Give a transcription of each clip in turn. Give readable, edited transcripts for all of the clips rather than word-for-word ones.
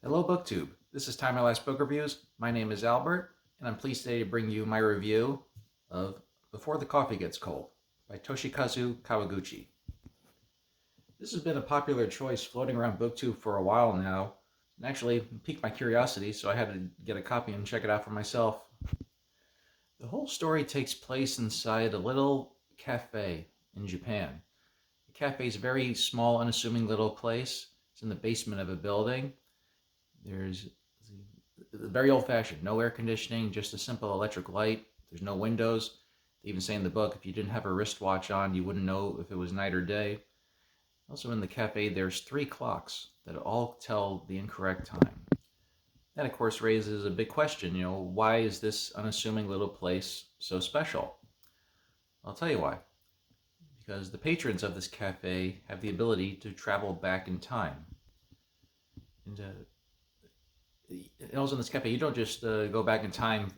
Hello, BookTube. This is Time My Last Book Reviews. My name is Albert, and I'm pleased today to bring you my review of Before the Coffee Gets Cold by Toshikazu Kawaguchi. This has been a popular choice floating around BookTube for a while now, and actually piqued my curiosity, so I had to get a copy and check it out for myself. The whole story takes place inside a little cafe in Japan. The cafe is a very small, unassuming little place. It's in the basement of a building. There's very old-fashioned, no air conditioning, just a simple electric light. There's no windows. They even say in the book, if you didn't have a wristwatch on, you wouldn't know if it was night or day. Also in the cafe, there's 3 clocks that all tell the incorrect time. That, of course, raises a big question, why is this unassuming little place so special? I'll tell you why. Because the patrons of this cafe have the ability to travel back in time. And also in this cafe, you don't just go back in time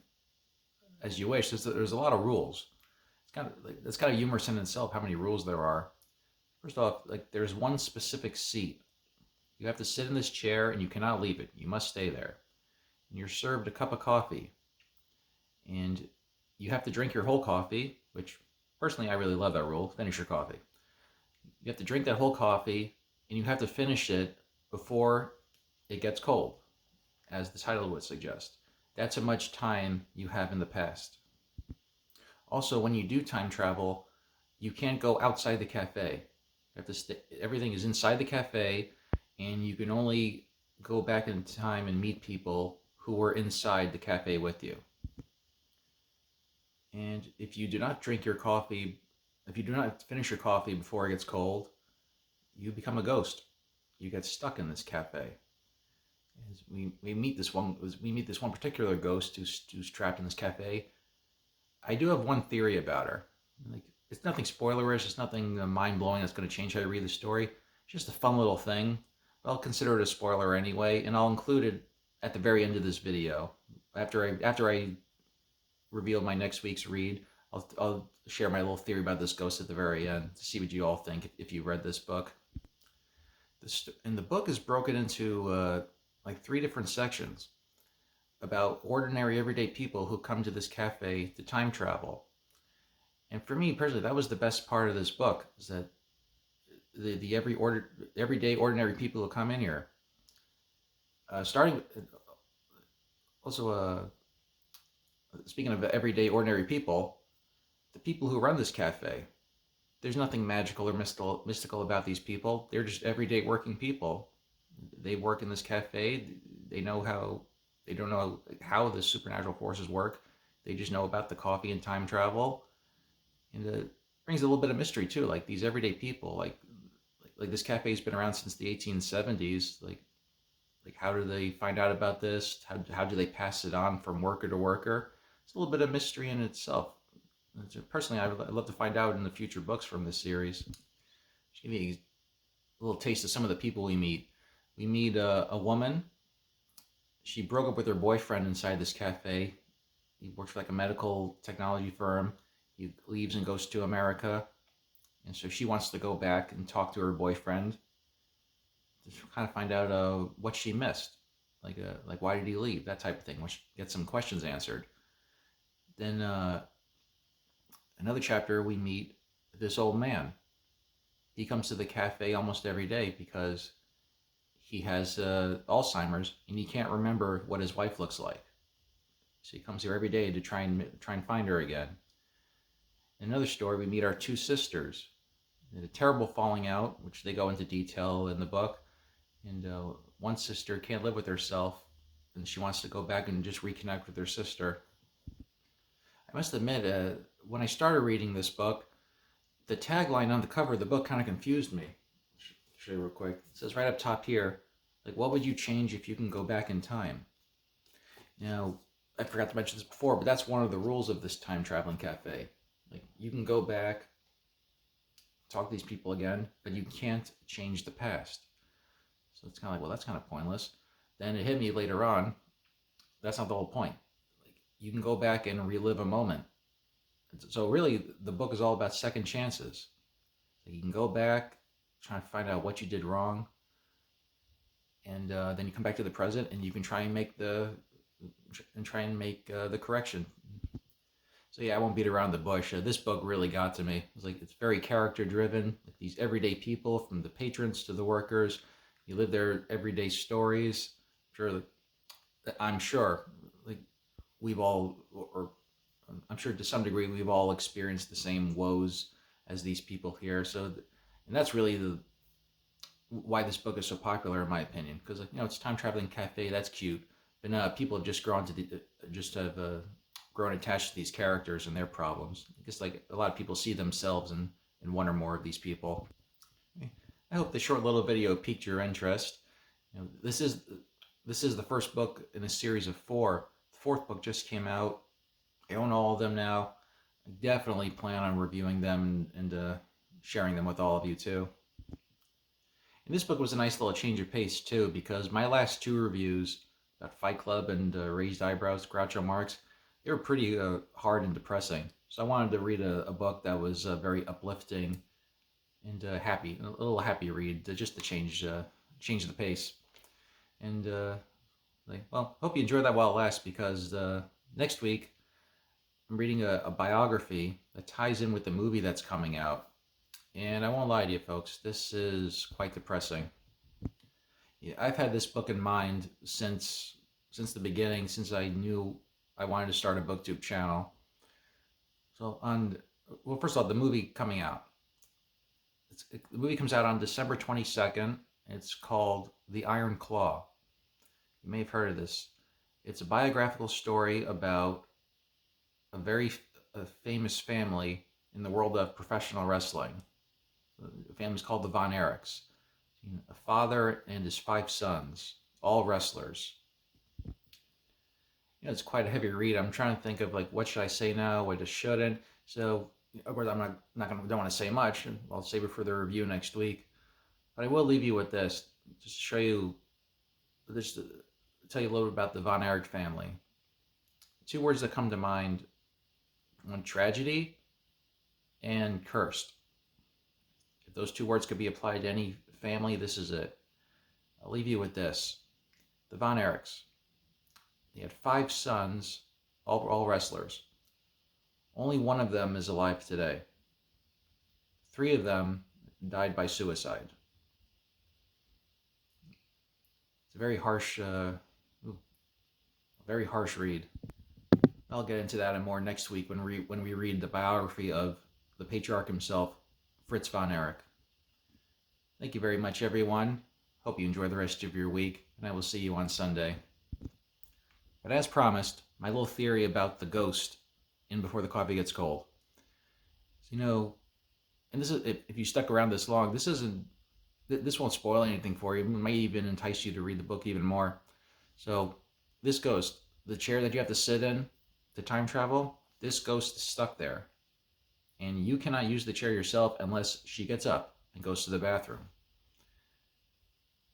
as you wish. There's a lot of rules. It's kind of humorous in itself how many rules there are. First off, there's one specific seat. You have to sit in this chair and you cannot leave it. You must stay there. And you're served a cup of coffee. And you have to drink your whole coffee, which personally I really love that rule. Finish your coffee. You have to drink that whole coffee and you have to finish it before it gets cold, as the title would suggest. That's how much time you have in the past. Also, when you do time travel, you can't go outside the cafe. You have to stay, everything is inside the cafe, and you can only go back in time and meet people who were inside the cafe with you. And if you do not drink your coffee, if you do not finish your coffee before it gets cold, you become a ghost. You get stuck in this cafe. As we meet this one particular ghost who's trapped in this cafe. I do have one theory about her. It's nothing spoilerish. It's nothing mind blowing that's going to change how you read the story. It's just a fun little thing. But I'll consider it a spoiler anyway, and I'll include it at the very end of this video. After I reveal my next week's read, I'll share my little theory about this ghost at the very end to see what you all think if you read this book. And the book is broken into 3 different sections about ordinary everyday people who come to this cafe to time travel. And for me personally, that was the best part of this book, is that the everyday ordinary people who come in here. Starting also speaking of everyday ordinary people, the people who run this cafe. There's nothing magical or mystical about these people. They're just everyday working people. They work in this cafe. They don't know how the supernatural forces work. They just know about the coffee and time travel. And it brings a little bit of mystery too. Like these everyday people, like this cafe's been around since the 1870s. Like how do they find out about this? How do they pass it on from worker to worker? It's a little bit of mystery in itself. Personally, I'd love to find out in the future books from this series. Just give you a little taste of some of the people we meet. We meet a woman. She broke up with her boyfriend inside this cafe. He works for a medical technology firm. He leaves and goes to America. And so she wants to go back and talk to her boyfriend to kind of find out what she missed. Like why did he leave? That type of thing. Get some questions answered. Then another chapter, we meet this old man. He comes to the cafe almost every day because he has Alzheimer's and he can't remember what his wife looks like. So he comes here every day to try and find her again. In another story, we meet our 2 sisters. They had a terrible falling out, which they go into detail in the book. And one sister can't live with herself, and she wants to go back and just reconnect with her sister. I must admit, when I started reading this book, the tagline on the cover of the book kind of confused me. I'll show you real quick. It says right up top here, what would you change if you can go back in time? Now, I forgot to mention this before, but that's one of the rules of this time traveling cafe. You can go back, talk to these people again, but you can't change the past. So it's kind of well, that's kind of pointless. Then it hit me later on, that's not the whole point. You can go back and relive a moment. So really, the book is all about second chances. You can go back, try to find out what you did wrong, and then you come back to the present, and you can try and make the correction. So yeah, I won't beat around the bush. This book really got to me. It's like it's very character driven. Like these everyday people, from the patrons to the workers, you live their everyday stories. Sure, I'm sure, like we've all, or I'm sure to some degree, we've all experienced the same woes as these people here. So, and that's really the why this book is so popular, in my opinion. Because it's time traveling cafe. That's cute, but people have just grown attached to these characters and their problems. I guess like a lot of people see themselves in one or more of these people. I hope the short little video piqued your interest. This is the first book in a series of 4. The 4th book just came out. I own all of them now. I definitely plan on reviewing them and sharing them with all of you too. And this book was a nice little change of pace too, because my last 2 reviews about Fight Club and Raised Eyebrows, Groucho Marx, they were pretty hard and depressing. So I wanted to read a book that was very uplifting and happy, a little happy read, just to change the pace. And hope you enjoy that while it lasts, because next week I'm reading a biography that ties in with the movie that's coming out. And I won't lie to you folks, this is quite depressing. Yeah, I've had this book in mind since the beginning, since I knew I wanted to start a BookTube channel. So first of all, the movie coming out. The movie comes out on December 22nd. It's called The Iron Claw. You may have heard of this. It's a biographical story about a very famous family in the world of professional wrestling. The family's called the Von Erichs. A father and his 5 sons, all wrestlers. It's quite a heavy read. I'm trying to think of like what should I say now, what I shouldn't. So of course don't want to say much, and I'll save it for the review next week. But I will leave you with this, just to show you, just to tell you a little bit about the Von Erich family. 2 words that come to mind: one, tragedy, and cursed. If those 2 words could be applied to any family, this is it. I'll leave you with this. The Von Erichs. They had 5 sons, all wrestlers. Only one of them is alive today. 3 of them died by suicide. It's a very harsh read. I'll get into that and more next week when we read the biography of the patriarch himself, Fritz von Erich. Thank you very much, everyone. Hope you enjoy the rest of your week, and I will see you on Sunday. But as promised, my little theory about the ghost in Before the Coffee Gets Cold. So, and this is, if you stuck around this long, this won't spoil anything for you. It may even entice you to read the book even more. So this ghost, the chair that you have to sit in to time travel, this ghost is stuck there. And you cannot use the chair yourself unless she gets up and goes to the bathroom.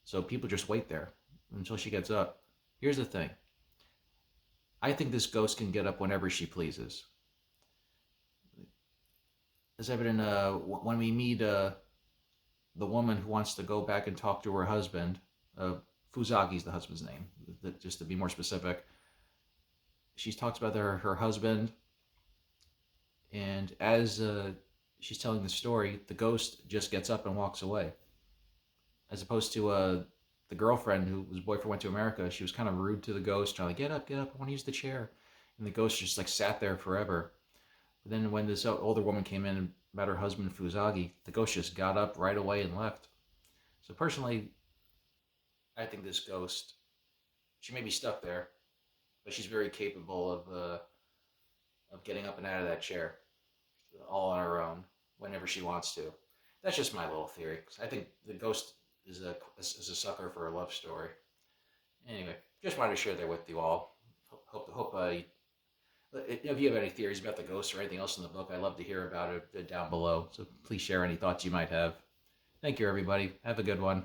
So people just wait there until she gets up. Here's the thing. I think this ghost can get up whenever she pleases. As evident when we meet the woman who wants to go back and talk to her husband. Fuzagi's the husband's name, just to be more specific. She talks about her husband, and as she's telling the story, the ghost just gets up and walks away. As opposed to the girlfriend whose boyfriend went to America, she was kind of rude to the ghost, trying to get up, I want to use the chair. And the ghost just like sat there forever. But then when this older woman came in about her husband Fuzagi, the ghost just got up right away and left. So personally, I think this ghost, she may be stuck there, but she's very capable of getting up and out of that chair, all on her own, whenever she wants to. That's just my little theory. I think the ghost is a sucker for a love story. Anyway, just wanted to share that with you all. Hope if you have any theories about the ghost or anything else in the book, I'd love to hear about it down below. So please share any thoughts you might have. Thank you, everybody. Have a good one.